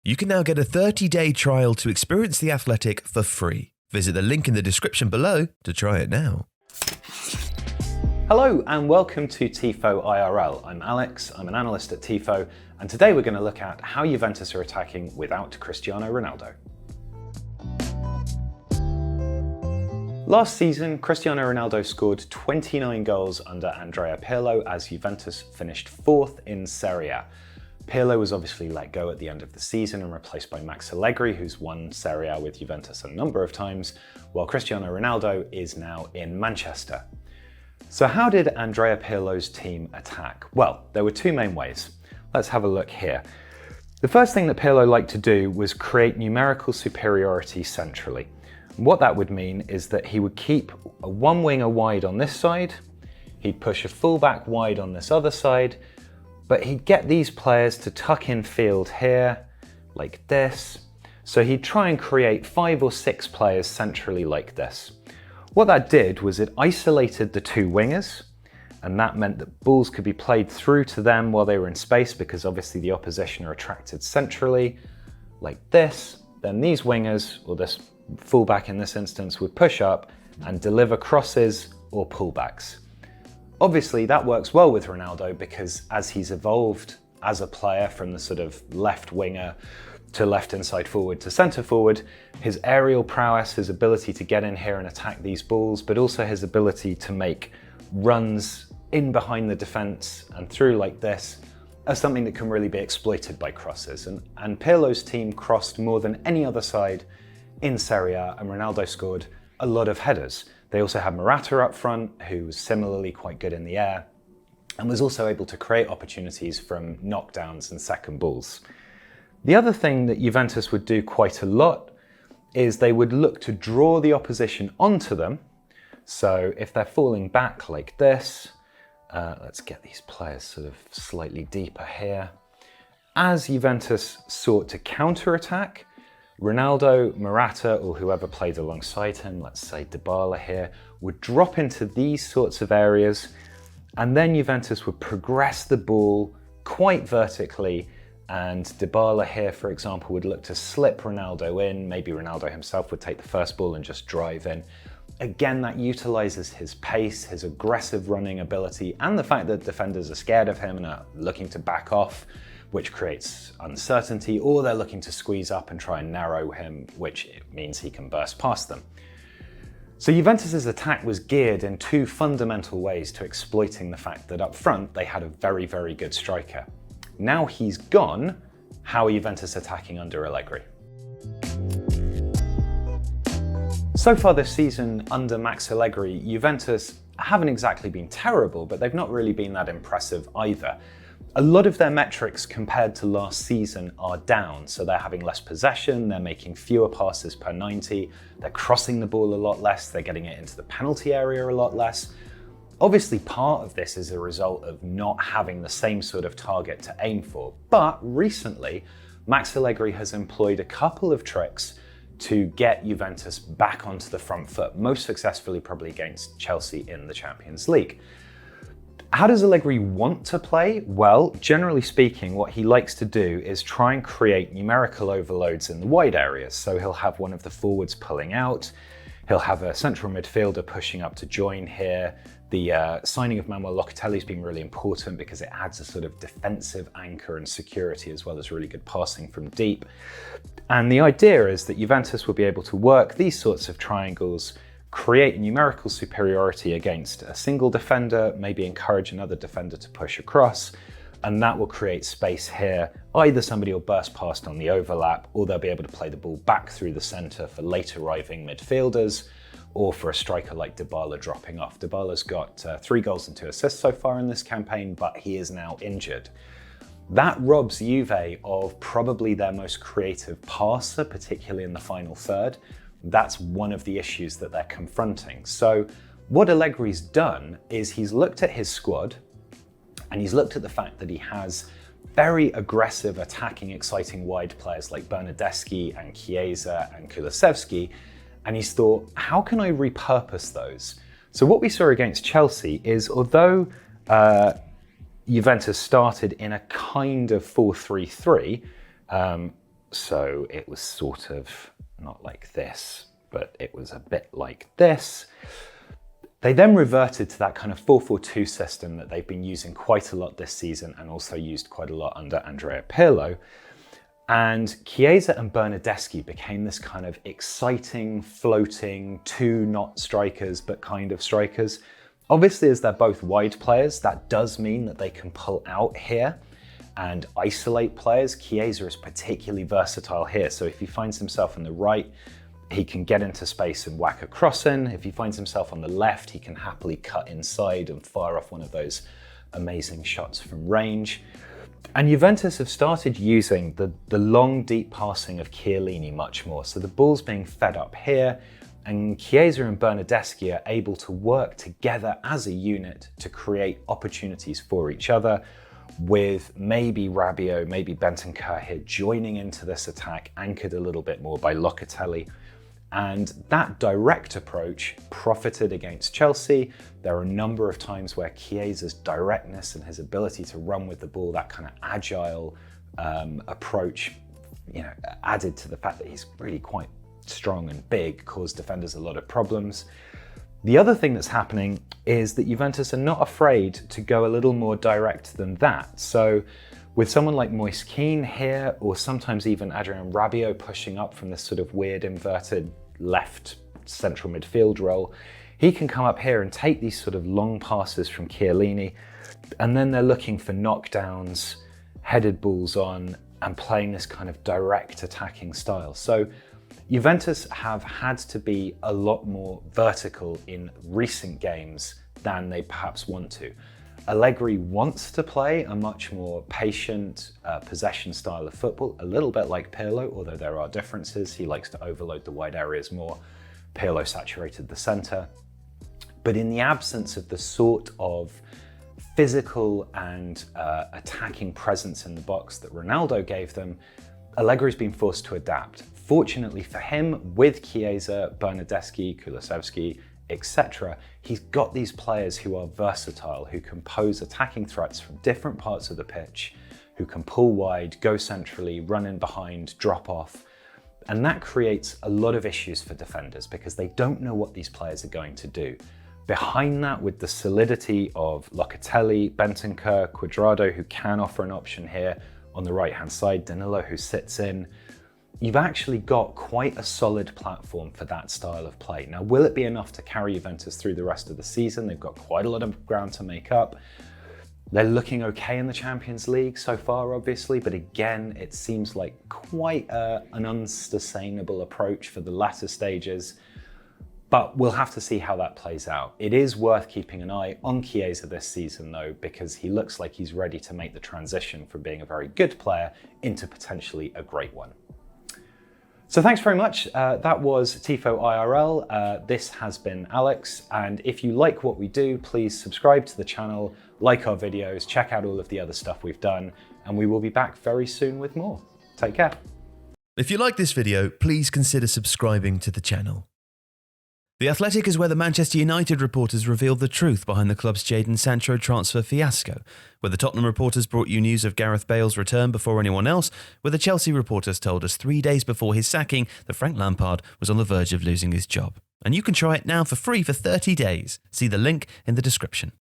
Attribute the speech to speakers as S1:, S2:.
S1: You can now get a 30-day trial to experience The Athletic for free. Visit the link in the description below to try it now.
S2: Hello and welcome to Tifo IRL. I'm Alex, I'm an analyst at Tifo, and today we're going to look at how Juventus are attacking without Cristiano Ronaldo. Last season, Cristiano Ronaldo scored 29 goals under Andrea Pirlo as Juventus finished 4th in Serie A. Pirlo was obviously let go at the end of the season and replaced by Max Allegri, who's won Serie A with Juventus a number of times, while Cristiano Ronaldo is now in Manchester. So how did Andrea Pirlo's team attack? Well, there were two main ways. Let's have a look here. The first thing that Pirlo liked to do was create numerical superiority centrally. What that would mean is that he would keep a one winger wide on this side, he'd push a fullback wide on this other side, but he'd get these players to tuck in field here, like this. So he'd try and create 5 or 6 players centrally like this. What that did was it isolated the two wingers, and that meant that balls could be played through to them while they were in space, because obviously the opposition are attracted centrally, like this. Then these wingers, or this fullback in this instance, would push up and deliver crosses or pullbacks. Obviously, that works well with Ronaldo because as he's evolved as a player from the sort of left winger to left inside forward to centre forward, his aerial prowess, his ability to get in here and attack these balls, but also his ability to make runs in behind the defence and through like this, are something that can really be exploited by crosses. And Pirlo's team crossed more than any other side in Serie A, and Ronaldo scored a lot of headers. They also had Morata up front, who was similarly quite good in the air, and was also able to create opportunities from knockdowns and second balls. The other thing that Juventus would do quite a lot is they would look to draw the opposition onto them. So if they're falling back like this, let's get these players sort of slightly deeper here. As Juventus sought to counter-attack, Ronaldo, Morata, or whoever played alongside him, let's say Dybala here, would drop into these sorts of areas, and then Juventus would progress the ball quite vertically, and Dybala here, for example, would look to slip Ronaldo in. Maybe Ronaldo himself would take the first ball and just drive in. Again, that utilizes his pace, his aggressive running ability, and the fact that defenders are scared of him and are looking to back off, which creates uncertainty, or they're looking to squeeze up and try and narrow him, which means he can burst past them. So Juventus's attack was geared in two fundamental ways to exploiting the fact that up front they had a very, very good striker. Now he's gone, how are Juventus attacking under Allegri? So far this season, under Max Allegri, Juventus haven't exactly been terrible, but they've not really been that impressive either. A lot of their metrics compared to last season are down, so they're having less possession, they're making fewer passes per 90, they're crossing the ball a lot less, they're getting it into the penalty area a lot less. Obviously, part of this is a result of not having the same sort of target to aim for, but recently, Max Allegri has employed a couple of tricks to get Juventus back onto the front foot, most successfully probably against Chelsea in the Champions League. How does Allegri want to play? Well, generally speaking, what he likes to do is try and create numerical overloads in the wide areas. So he'll have one of the forwards pulling out, he'll have a central midfielder pushing up to join here. The signing of Manuel Locatelli has been really important because it adds a sort of defensive anchor and security as well as really good passing from deep. And the idea is that Juventus will be able to work these sorts of triangles, create numerical superiority against a single defender, maybe encourage another defender to push across, and that will create space here. Either somebody will burst past on the overlap, or they'll be able to play the ball back through the centre for late arriving midfielders, or for a striker like Dybala dropping off. Dybala's got 3 goals and 2 assists so far in this campaign, but he is now injured. That robs Juve of probably their most creative passer, particularly in the final third. That's one of the issues that they're confronting. So what Allegri's done is he's looked at his squad and he's looked at the fact that he has very aggressive, attacking, exciting wide players like Bernardeschi and Chiesa and Kulusevski, and he's thought, how can I repurpose those? So what we saw against Chelsea is, although Juventus started in a kind of 4-3-3, So it was sort of not like this, but it was a bit like this. They then reverted to that kind of 4-4-2 system that they've been using quite a lot this season and also used quite a lot under Andrea Pirlo. And Chiesa and Bernardeschi became this kind of exciting, floating, two not strikers, but kind of strikers. Obviously, as they're both wide players, that does mean that they can pull out here and isolate players. Chiesa is particularly versatile here. So if he finds himself on the right, he can get into space and whack a cross in. If he finds himself on the left, he can happily cut inside and fire off one of those amazing shots from range. And Juventus have started using the long, deep passing of Chiellini much more. So the ball's being fed up here, and Chiesa and Bernardeschi are able to work together as a unit to create opportunities for each other, with maybe Rabiot, maybe Bentancur here joining into this attack, anchored a little bit more by Locatelli. And that direct approach profited against Chelsea. There are a number of times where Chiesa's directness and his ability to run with the ball, that kind of agile approach, added to the fact that he's really quite strong and big, caused defenders a lot of problems. The other thing that's happening is that Juventus are not afraid to go a little more direct than that. So with someone like Moise Kean here, or sometimes even Adrien Rabiot pushing up from this sort of weird inverted left central midfield role, he can come up here and take these sort of long passes from Chiellini, and then they're looking for knockdowns, headed balls on, and playing this kind of direct attacking style. So Juventus have had to be a lot more vertical in recent games than they perhaps want to. Allegri wants to play a much more patient possession style of football, a little bit like Pirlo, although there are differences. He likes to overload the wide areas more. Pirlo saturated the centre. But in the absence of the sort of physical and attacking presence in the box that Ronaldo gave them, Allegri's been forced to adapt. Fortunately for him, with Chiesa, Bernardeschi, Kulusevski, etc., he's got these players who are versatile, who can pose attacking threats from different parts of the pitch, who can pull wide, go centrally, run in behind, drop off. And that creates a lot of issues for defenders because they don't know what these players are going to do. Behind that, with the solidity of Locatelli, Bentancur, Cuadrado, who can offer an option here on the right-hand side, Danilo, who sits in, you've actually got quite a solid platform for that style of play. Now, will it be enough to carry Juventus through the rest of the season? They've got quite a lot of ground to make up. They're looking okay in the Champions League so far, obviously, but again, it seems like quite an unsustainable approach for the latter stages. But we'll have to see how that plays out. It is worth keeping an eye on Chiesa this season, though, because he looks like he's ready to make the transition from being a very good player into potentially a great one. So thanks very much. That was Tifo IRL. This has been Alex. And if you like what we do, please subscribe to the channel, like our videos, check out all of the other stuff we've done, and we will be back very soon with more. Take care.
S1: If you like this video, please consider subscribing to the channel. The Athletic is where the Manchester United reporters revealed the truth behind the club's Jadon Sancho transfer fiasco, where the Tottenham reporters brought you news of Gareth Bale's return before anyone else, where the Chelsea reporters told us 3 days before his sacking that Frank Lampard was on the verge of losing his job. And you can try it now for free for 30 days. See the link in the description.